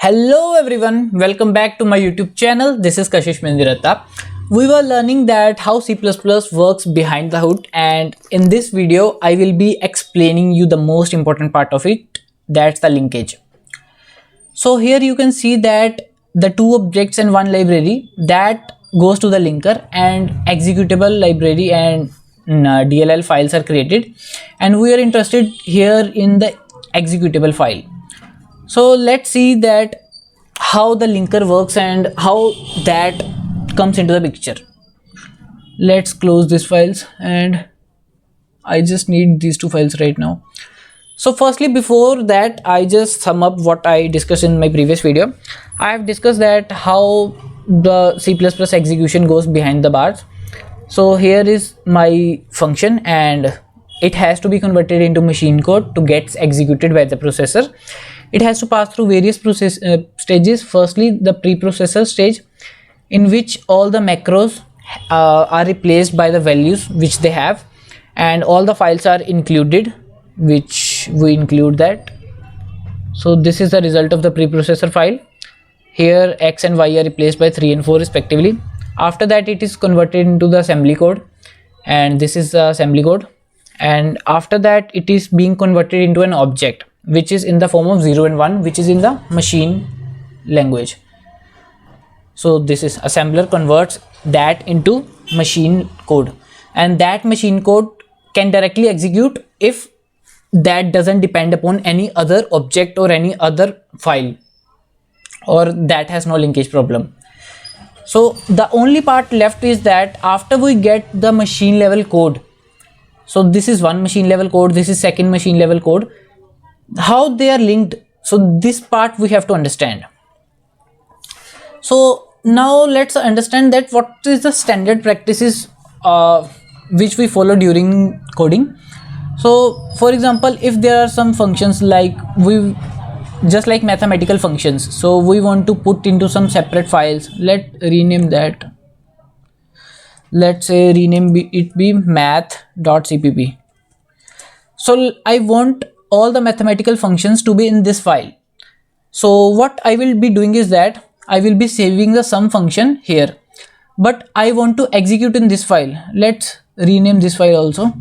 Hello everyone, welcome back to my YouTube channel. This is Kashish Mendiratta. We were learning that how C++ works behind the hood, and in this video I will be explaining you the most important part of it, that's the linkage. So here you can see that the two objects and one library that goes to the linker, and executable library and DLL files are created, and we are interested here in the executable file. So let's see that how the linker works and how that comes into the picture. Let's close these files, and I just need these two files right now. So firstly, before that, I just sum up what I discussed in my previous video. I have discussed that how the C++ execution goes behind the bars. So here is my function, and it has to be converted into machine code to get executed by the processor. It has to pass through various stages. Firstly, the preprocessor stage, in which all the macros are replaced by the values which they have, and all the files are included, which we include that. So this is the result of the preprocessor file. Here x and y are replaced by 3 and 4 respectively. After that, it is converted into the assembly code, and this is the assembly code. And after that, it is being converted into an object which is in the form of 0 and 1, which is in the machine language. So this is assembler converts that into machine code, and that machine code can directly execute if that doesn't depend upon any other object or any other file, or that has no linkage problem. So the only part left is that after we get the machine level code, so this is one machine level code, this is second machine level code, how they are linked. So this part we have to understand. So now let's understand that what is the standard practices which we follow during coding. So for example, if there are some functions like just like mathematical functions, so we want to put into some separate files. Let's rename that. Let's say rename it be math.cpp. So I want all the mathematical functions to be in this file. So what I will be doing is that I will be saving the sum function here, but I want to execute in this file. Let's rename this file also.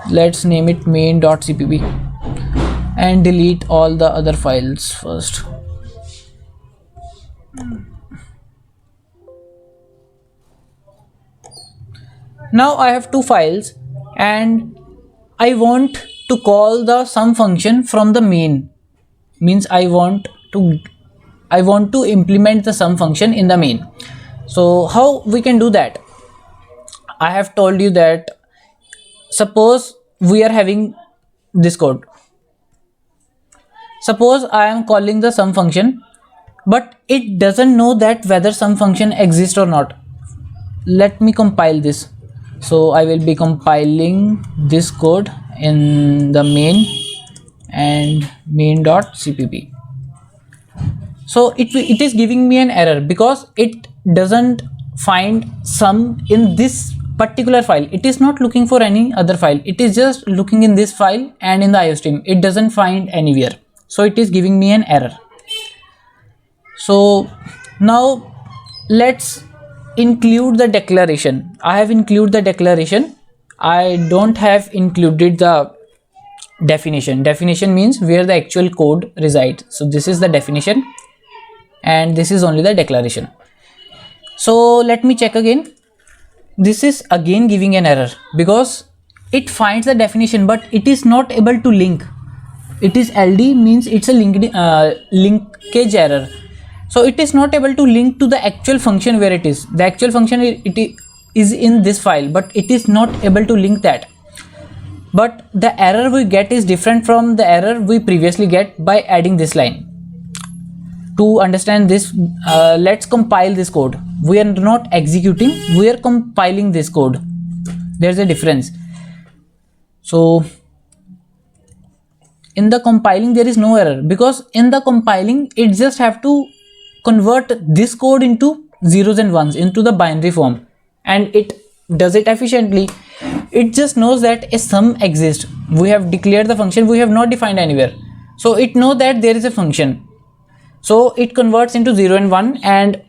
Let's name it main.cpp and delete all the other files first. Now I have two files, and I want to call the sum function from the main. Means I want to implement the sum function in the main. So how we can do that? I have told you that suppose we are having this code. Suppose I am calling the sum function, but it doesn't know that whether sum function exists or not. Let me compile this. So I will be compiling this code in the main and main.cpp. So it is giving me an error because it doesn't find sum in this particular file. It is not looking for any other file. It is just looking in this file and in the IOStream. It doesn't find anywhere. So it is giving me an error. So now let's include the declaration. I have included the declaration. I don't have included the definition. Definition means where the actual code resides. So this is the definition, and this is only the declaration. So let me check again. This is again giving an error because it finds the definition, but it is not able to link. It is LD, means it's a linkage error. So it is not able to link to the actual function where it is. The actual function it is in this file, but it is not able to link that. But the error we get is different from the error we previously get by adding this line. To understand this, let's compile this code. We are not executing, we are compiling this code. There's a difference. So in the compiling there is no error, because in the compiling it just have to convert this code into zeros and ones into the binary form, and it does it efficiently. It just knows that a sum exists. We have declared the function, we have not defined anywhere. So it knows that there is a function, so it converts into 0 and 1 and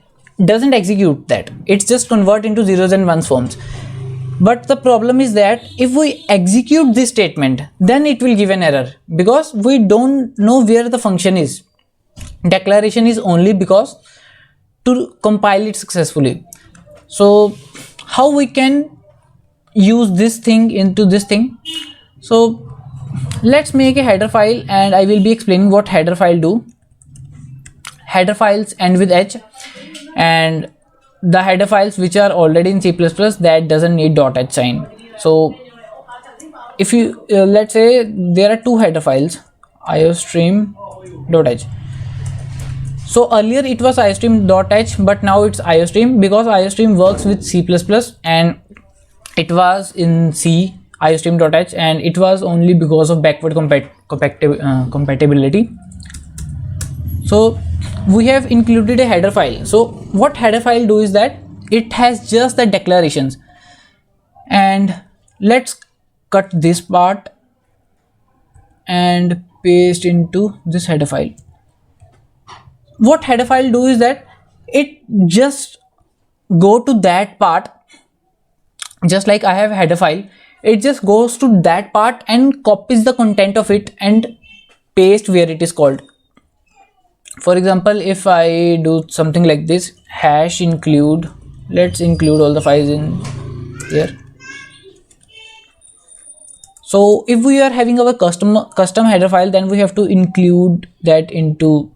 doesn't execute that. It's just convert into zeros and ones forms. But the problem is that if we execute this statement, then it will give an error because we don't know where the function is. Declaration is only because to compile it successfully. So how we can use this thing into this thing? So let's make a header file and I will be explaining what header file do. Header files end with H, and the header files which are already in C++ that doesn't need .h sign. So if you let's say there are two header files, iostream.h. So earlier it was iostream.h, but now it's iostream because iostream works with C++ and it was in C, iostream.h, and it was only because of backward compatibility. So we have included a header file. So what header file do is that it has just the declarations, and let's cut this part and paste into this header file. What header file do is that it just go to that part, just like I have a header file, it just goes to that part and copies the content of it and paste where it is called. For example, if I do something like this, hash include, let's include all the files in here. So if we are having our custom header file, then we have to include that into,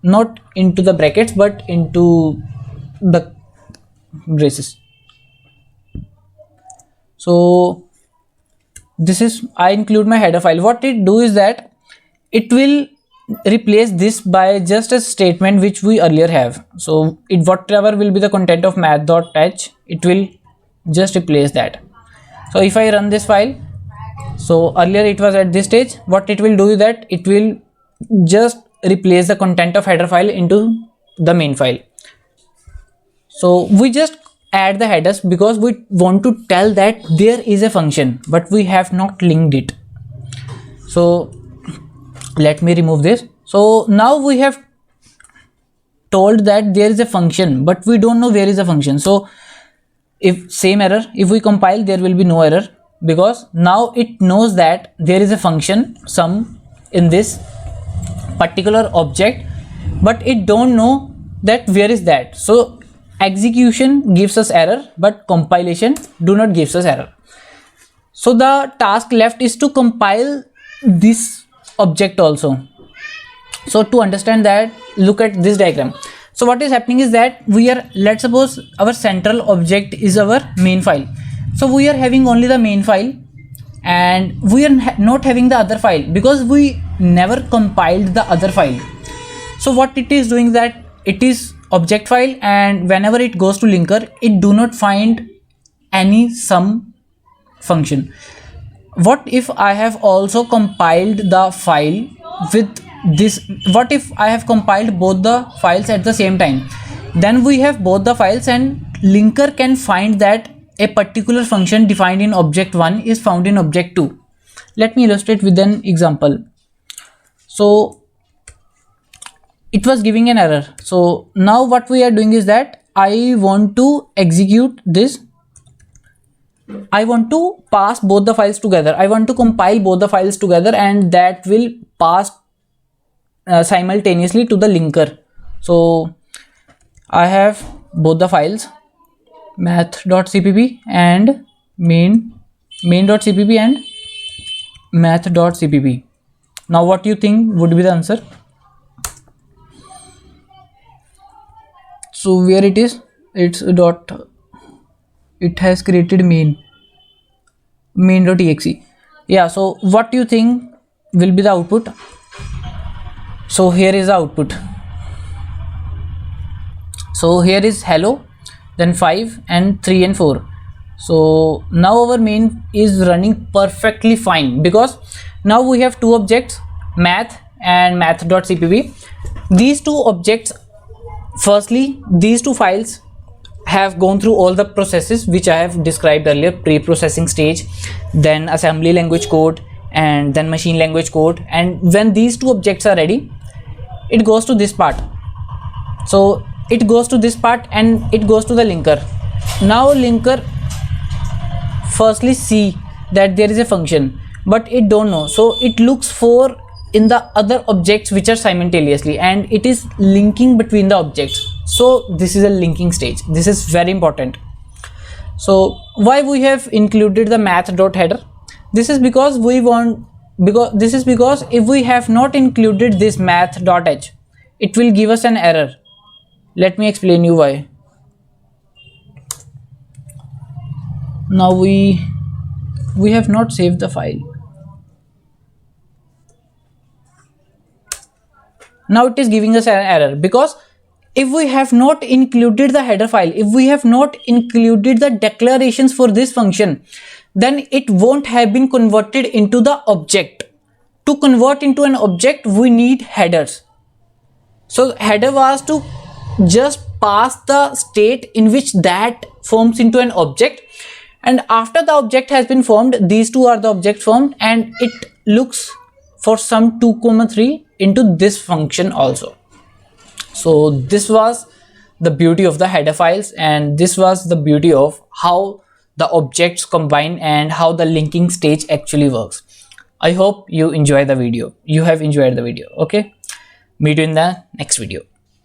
not into the brackets, but into the braces. So this is, I include my header file. What it do is that it will replace this by just a statement which we earlier have. So it, whatever will be the content of math.h, it will just replace that. So if I run this file, so earlier it was at this stage, what it will do is that it will just replace the content of header file into the main file. So we just add the headers because we want to tell that there is a function, but we have not linked it. So let me remove this. So now we have told that there is a function, but we don't know where is the function. So if same error, if we compile, there will be no error because now it knows that there is a function sum in this particular object, but it don't know that where is that. So execution gives us error, but compilation do not gives us error. So the task left is to compile this object also. So to understand that, look at this diagram. So what is happening is that we are, let's suppose our central object is our main file. So we are having only the main file and we are not having the other file because we never compiled the other file. So what it is doing that it is object file, and whenever it goes to linker, it do not find any sum function. What if I have also compiled the file with this? What if I have compiled both the files at the same time? Then we have both the files and linker can find that a particular function defined in object 1 is found in object 2. Let me illustrate with an example. So it was giving an error. So now what we are doing is that I want to execute this. I want to pass both the files together. I want to compile both the files together, and that will pass simultaneously to the linker. So I have both the files, math.cpp and main.cpp and math.cpp. Now what do you think would be the answer? So where it is, it's dot, it has created main.exe. Yeah, so what do you think will be the output? So here is the output. So here is hello, then 5 and 3 and 4. So now our main is running perfectly fine because now we have two objects, math and math.cpp. These two objects, firstly, these two files have gone through all the processes which I have described earlier: pre-processing stage, then assembly language code, and then machine language code. And when these two objects are ready, it goes to this part. So it goes to this part and it goes to the linker. Now linker firstly see that there is a function, but it don't know, so it looks for in the other objects which are simultaneously, and it is linking between the objects. So this is a linking stage. This is very important. So why we have included the math.header? This is because if we have not included this math.h, it will give us an error. Let me explain you why. Now we have not saved the file. Now it is giving us an error because if we have not included the header file, if we have not included the declarations for this function, then it won't have been converted into the object. To convert into an object, we need headers. So header was to just pass the state in which that forms into an object, and after the object has been formed, these two are the objects formed, and it looks for some 2,3 into this function also. So this was the beauty of the header files, and this was the beauty of how the objects combine and how the linking stage actually works. I hope you enjoy the video. You have enjoyed the video. Okay, meet you in the next video.